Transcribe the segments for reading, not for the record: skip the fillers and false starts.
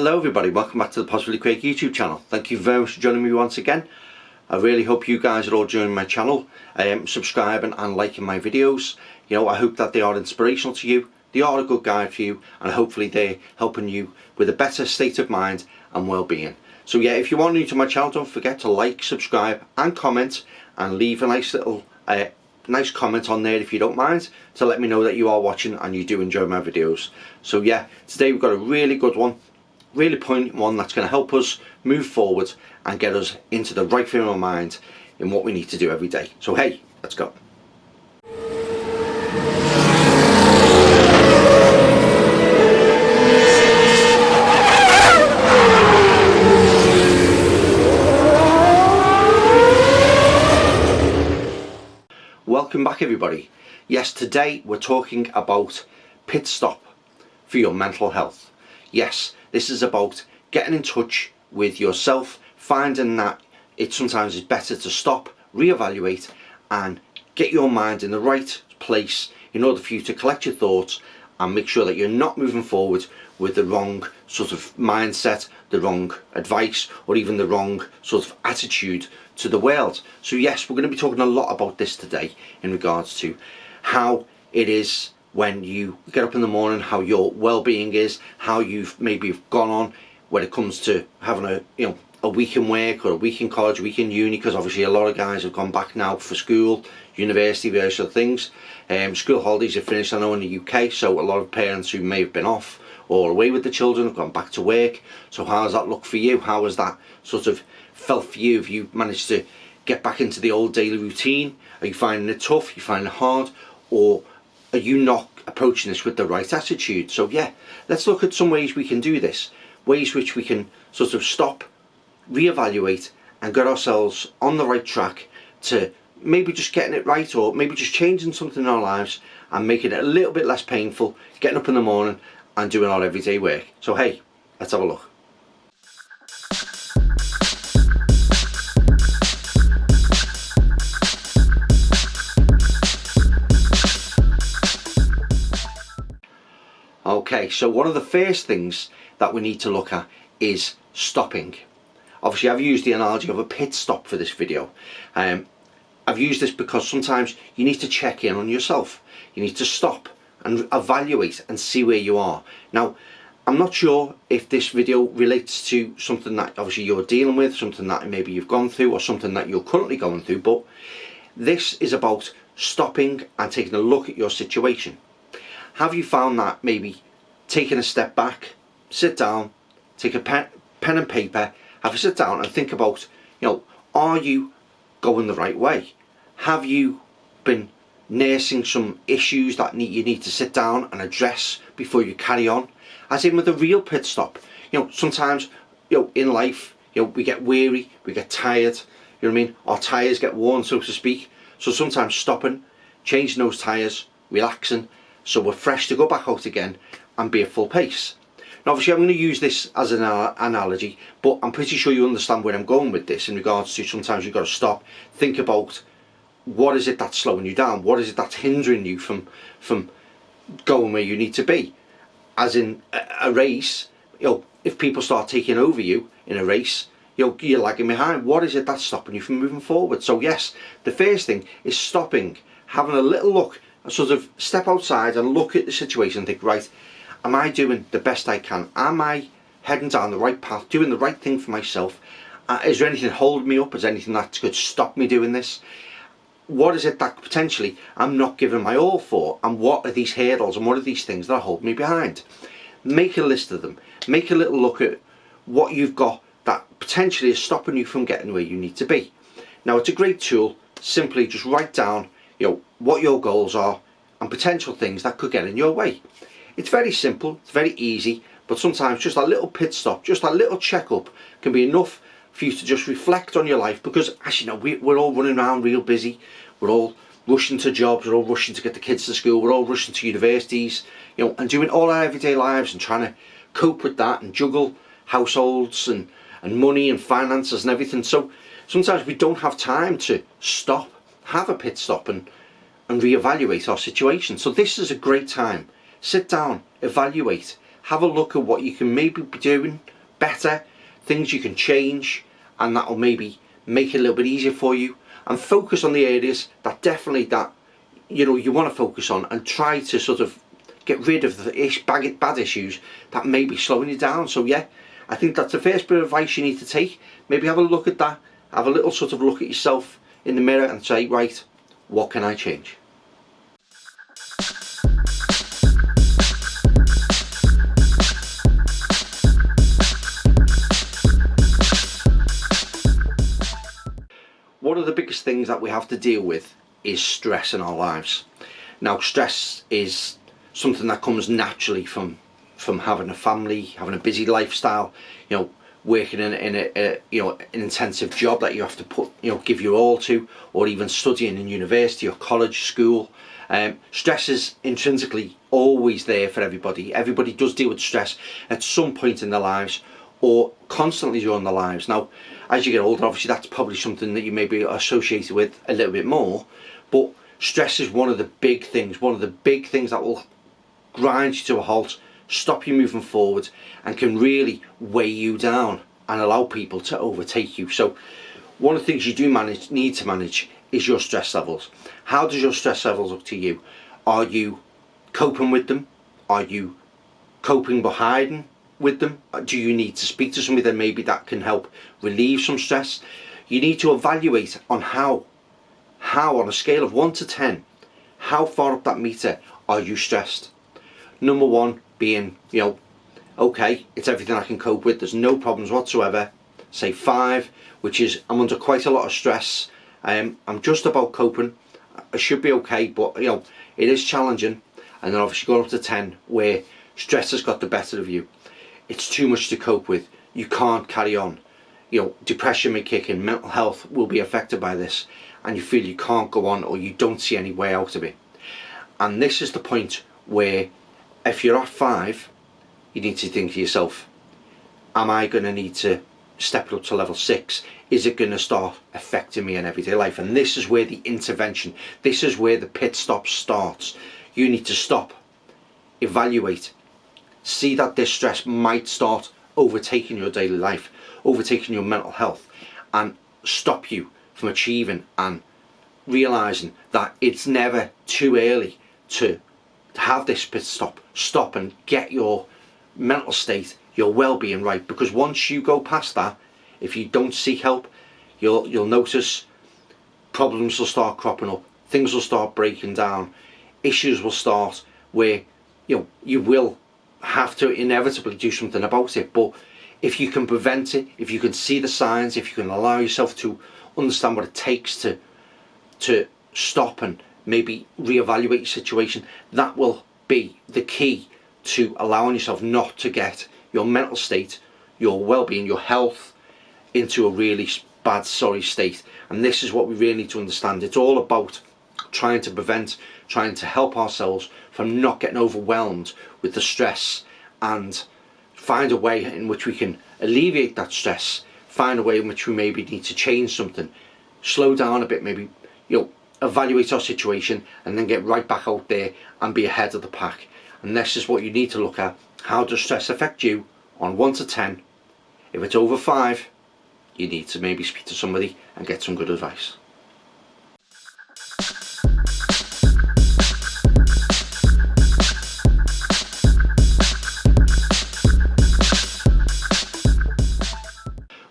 Hello everybody, welcome back to the Positively Craig YouTube channel. Thank you very much for joining me once again. I really hope you guys are all joining my channel, subscribing and liking my videos. You know, I hope that they are inspirational to you, they are a good guide for you, and hopefully they're helping you with a better state of mind and well-being. So yeah, if you are new to my channel, don't forget to like, subscribe and comment, and leave a nice little nice comment on there if you don't mind, to let me know that you are watching and you do enjoy my videos. So yeah, today we've got a really good one, really poignant one that's going to help us move forward and get us into the right frame of mind in what we need to do every day. So hey, let's go. Welcome back everybody. Yes, today we're talking about pit stop for your mental health. Yes, this is about getting in touch with yourself, finding that it sometimes is better to stop, reevaluate and get your mind in the right place in order for you to collect your thoughts and make sure that you're not moving forward with the wrong sort of mindset, the wrong advice, or even the wrong sort of attitude to the world. So yes, we're going to be talking a lot about this today in regards to how it is when you get up in the morning, how your well-being is, how you've maybe gone on when it comes to having a week in work or a week in college, a week in uni, because obviously a lot of guys have gone back now for school, university, various other things. School holidays are finished, I know, in the UK, so a lot of parents who may have been off or away with the children have gone back to work. So how does that look for you? How has that sort of felt for you? Have you managed to get back into the old daily routine? Are you finding it tough? Are you finding it hard? Or are you not approaching this with the right attitude? So yeah, let's look at some ways we can do this, ways which we can sort of stop, reevaluate and get ourselves on the right track to maybe just getting it right, or maybe just changing something in our lives and making it a little bit less painful, getting up in the morning and doing our everyday work. So hey, let's have a look. Okay, so one of the first things that we need to look at is stopping. Obviously I've used the analogy of a pit stop for this video. I've used this because sometimes you need to check in on yourself. You need to stop and evaluate and see where you are. Now, I'm not sure if this video relates to something that obviously you're dealing with, something that maybe you've gone through, or something that you're currently going through, but this is about stopping and taking a look at your situation. Have you found that maybe taking a step back, sit down, take a pen and paper, have a sit down and think about, are you going the right way? Have you been nursing some issues that you need to sit down and address before you carry on? As in with a real pit stop. Sometimes, in life, we get weary, we get tired, you know what I mean? Our tyres get worn, so to speak. So sometimes stopping, changing those tyres, relaxing, so we're fresh to go back out again and be at full pace. Now obviously I'm going to use this as an analogy, but I'm pretty sure you understand where I'm going with this in regards to sometimes you've got to stop, think about what is it that's slowing you down, what is it that's hindering you from going where you need to be. As in a race, if people start taking over you in a race, you're lagging behind. What is it that's stopping you from moving forward? So yes, the first thing is stopping, having a little look, sort of step outside and look at the situation and think, right, am I doing the best I can? Am I heading down the right path, doing the right thing for myself? Is there anything holding me up? Is there anything that could stop me doing this? What is it that potentially I'm not giving my all for? And what are these hurdles and what are these things that are holding me behind? Make a list of them. Make a little look at what you've got that potentially is stopping you from getting where you need to be. Now it's a great tool. Simply just write down what your goals are and potential things that could get in your way. It's very simple, it's very easy, but sometimes just a little pit stop, just a little checkup can be enough for you to just reflect on your life, because as you know, we're all running around real busy, we're all rushing to jobs, we're all rushing to get the kids to school, we're all rushing to universities, and doing all our everyday lives and trying to cope with that and juggle households and money and finances and everything. So sometimes we don't have time to stop, have a pit stop and reevaluate our situation. So this is a great time. Sit down, evaluate, have a look at what you can maybe be doing better, things you can change, and that'll maybe make it a little bit easier for you. And focus on the areas that definitely you want to focus on, and try to sort of get rid of the bad issues that may be slowing you down. So yeah, I think that's the first bit of advice you need to take. Maybe have a look at that, have a little sort of look at yourself in the mirror and say, right, what can I change? One of the biggest things that we have to deal with is stress in our lives. Now, stress is something that comes naturally from having a family, having a busy lifestyle, working in an intensive job that you have to give your all to, or even studying in university or college, school. Stress is intrinsically always there for everybody. Everybody does deal with stress at some point in their lives, or constantly during their lives. Now, as you get older, obviously that's probably something that you may be associated with a little bit more, but stress is one of the big things that will grind you to a halt, stop you moving forward, and can really weigh you down and allow people to overtake you. So one of the things you do need to manage is your stress levels. How does your stress levels look to you? Are you coping with them? Are you coping but hiding with them? Do you need to speak to somebody that maybe that can help relieve some stress? You need to evaluate on how on a scale of 1 to 10, how far up that meter are you stressed? Number 1 being, okay, it's everything I can cope with, there's no problems whatsoever. Say 5, which is I'm under quite a lot of stress, I'm just about coping, I should be okay, but it is challenging. And then obviously going up to 10, where stress has got the better of you. It's too much to cope with, you can't carry on. Depression may kick in, mental health will be affected by this, and you feel you can't go on, or you don't see any way out of it. And this is the point where, if you're at 5, you need to think to yourself, am I going to need to step it up to level 6? Is it going to start affecting me in everyday life? And this is where the intervention, this is where the pit stop starts. You need to stop, evaluate, see that this stress might start overtaking your daily life, overtaking your mental health, and stop you from achieving and realizing that it's never too early to have this pit stop and get your mental state, your well-being right. Because once you go past that, if you don't seek help, you'll notice problems will start cropping up, things will start breaking down, issues will start where you will have to inevitably do something about it. But if you can prevent it, if you can see the signs, if you can allow yourself to understand what it takes to stop and maybe reevaluate your situation, that will be the key to allowing yourself not to get your mental state, your well-being, your health into a really bad, sorry state. And this is what we really need to understand. It's all about trying to prevent, trying to help ourselves from not getting overwhelmed with the stress, and find a way in which we can alleviate that stress, find a way in which we maybe need to change something, slow down a bit, maybe evaluate our situation, and then get right back out there and be ahead of the pack. And this is what you need to look at. How does stress affect you on 1 to 10? If it's over 5, you need to maybe speak to somebody and get some good advice.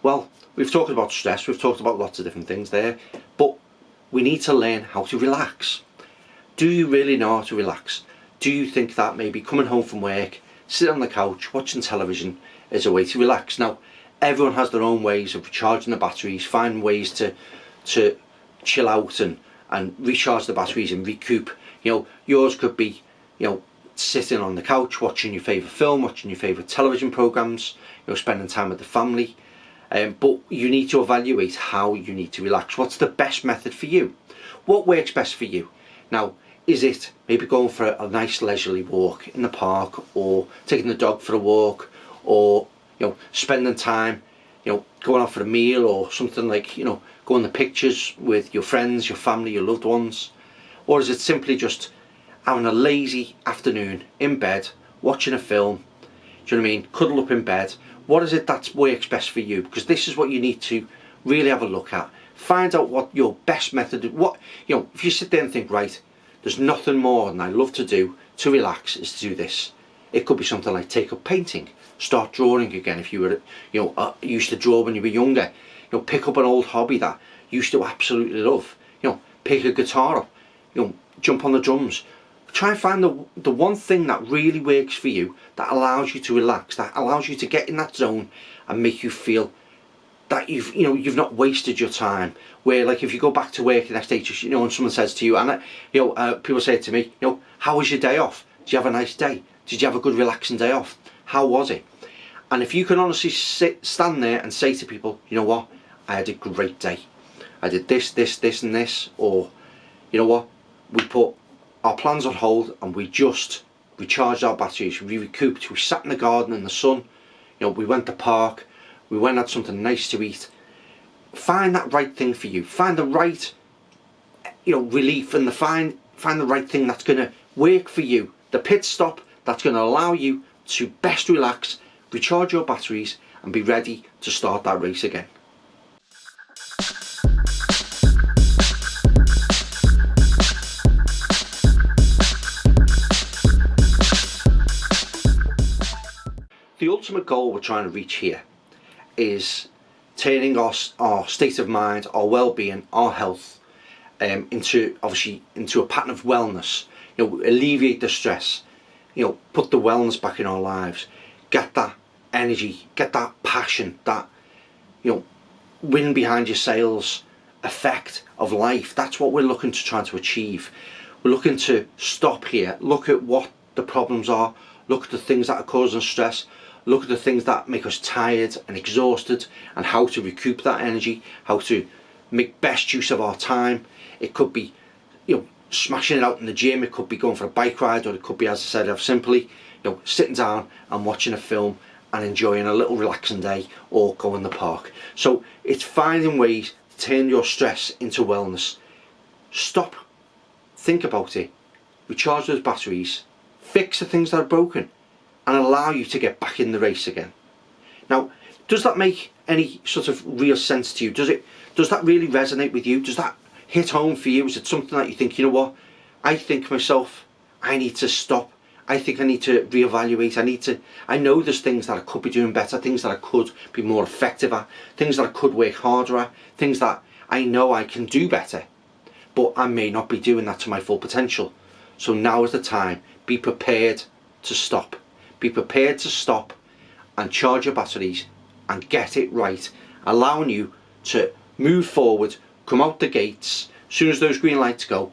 Well, we've talked about stress, we've talked about lots of different things there, but we need to learn how to relax. Do you really know how to relax? Do you think that maybe coming home from work, sitting on the couch, watching television is a way to relax? Now, everyone has their own ways of recharging the batteries, finding ways to chill out and recharge the batteries and recoup. Yours could be, sitting on the couch, watching your favourite film, watching your favourite television programmes, spending time with the family. But you need to evaluate how you need to relax. What's the best method for you? What works best for you? Now, is it maybe going for a nice leisurely walk in the park, or taking the dog for a walk, or spending time going out for a meal, or something like going to pictures with your friends, your family, your loved ones? Or is it simply just having a lazy afternoon in bed, watching a film, do you know what I mean, cuddle up in bed, What is it that works best for you? Because this is what you need to really have a look at. Find out what your best method is. What, you know, if you sit there and think, right, there's nothing more than I love to do to relax is to do this. It could be something like take up painting, start drawing again. If you were, you know, used to draw when you were younger, you know, pick up an old hobby that you used to absolutely love. You know, pick a guitar up, you know, jump on the drums. Try and find the one thing that really works for you, that allows you to relax, that allows you to get in that zone and make you feel that you've not wasted your time. Where, like, if you go back to work the next day, just, you know, and someone says to you, and people say to me, you know, how was your day off? Did you have a nice day? Did you have a good relaxing day off? How was it? And if you can honestly stand there and say to people, you know what, I had a great day. I did this, this, this and this. Or, you know what, we put our plans on hold and we just recharged our batteries, we recouped, we sat in the garden in the sun, you know, we went to the park, we went and had something nice to eat. Find that right thing for you. Find the right, you know, relief, and find the right thing that's going to work for you. The pit stop that's going to allow you to best relax, recharge your batteries and be ready to start that race again. The ultimate goal we're trying to reach here is turning our state of mind, our well-being, our health into a pattern of wellness. You know, alleviate the stress, you know, put the wellness back in our lives, get that energy, get that passion, that, you know, wind behind your sails effect of life. That's what we're looking to try to achieve. We're looking to stop here, look at what the problems are, look at the things that are causing stress, look at the things that make us tired and exhausted, and how to recoup that energy, how to make best use of our time. It could be, you know, smashing it out in the gym, it could be going for a bike ride, or it could be, as I said, simply, you know, sitting down and watching a film and enjoying a little relaxing day, or go in the park. So it's finding ways to turn your stress into wellness. Stop, think about it, recharge those batteries, fix the things that are broken, and allow you to get back in the race again. Now, does that make any sort of real sense to you? Does that really resonate with you? Does that hit home for you? Is it something that you think, you know what, I think myself, I need to stop, I think I need to reevaluate, I know there's things that I could be doing better, things that I could be more effective at, things that I could work harder at, things that I know I can do better, but I may not be doing that to my full potential. So now is the time. Be prepared to stop. Be prepared to stop and charge your batteries and get it right, allowing you to move forward, come out the gates, as soon as those green lights go,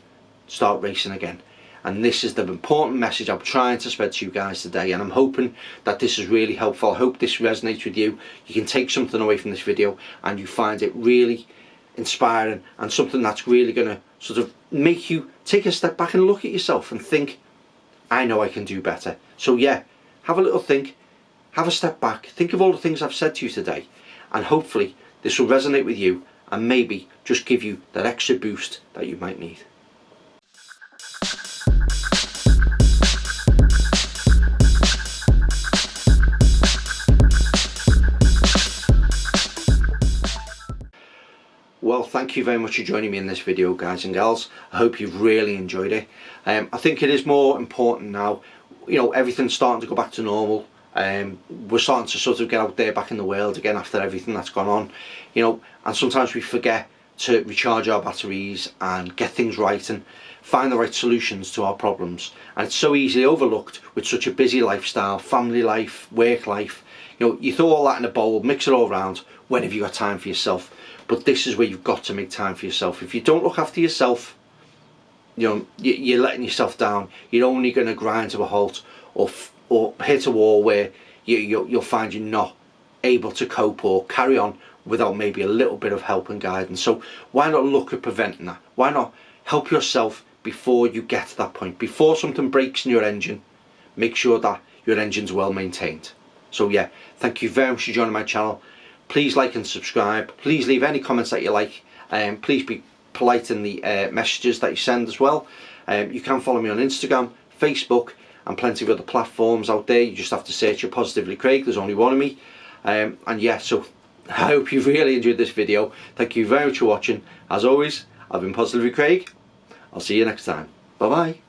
start racing again. And this is the important message I'm trying to spread to you guys today, and I'm hoping that this is really helpful. I hope this resonates with you. You can take something away from this video and you find it really inspiring, and something that's really going to sort of make you take a step back and look at yourself and think, I know I can do better. So yeah, have a little think, have a step back, think of all the things I've said to you today, and hopefully this will resonate with you and maybe just give you that extra boost that you might need. Well, thank you very much for joining me in this video, guys and gals. I hope you've really enjoyed it. I think it is more important now, you know, everything's starting to go back to normal. We're starting to sort of get out there back in the world again after everything that's gone on, you know, and sometimes we forget to recharge our batteries and get things right and find the right solutions to our problems. And it's so easily overlooked with such a busy lifestyle, family life, work life. You know, you throw all that in a bowl, mix it all around. When have you got time for yourself? But this is where you've got to make time for yourself. If you don't look after yourself, you know, you're letting yourself down. You're only going to grind to a halt, or hit a wall where you'll find you're not able to cope or carry on without maybe a little bit of help and guidance. So why not look at preventing that? Why not help yourself before you get to that point? Before something breaks in your engine, make sure that your engine's well maintained. So yeah, thank you very much for joining my channel. Please like and subscribe. Please leave any comments that you like, and please be polite in the messages that you send as well. You can follow me on Instagram, Facebook, and plenty of other platforms out there. You just have to search for Positively Craig. There's only one of me. And yeah, so I hope you've really enjoyed this video. Thank you very much for watching. As always, I've been Positively Craig. I'll see you next time. Bye bye.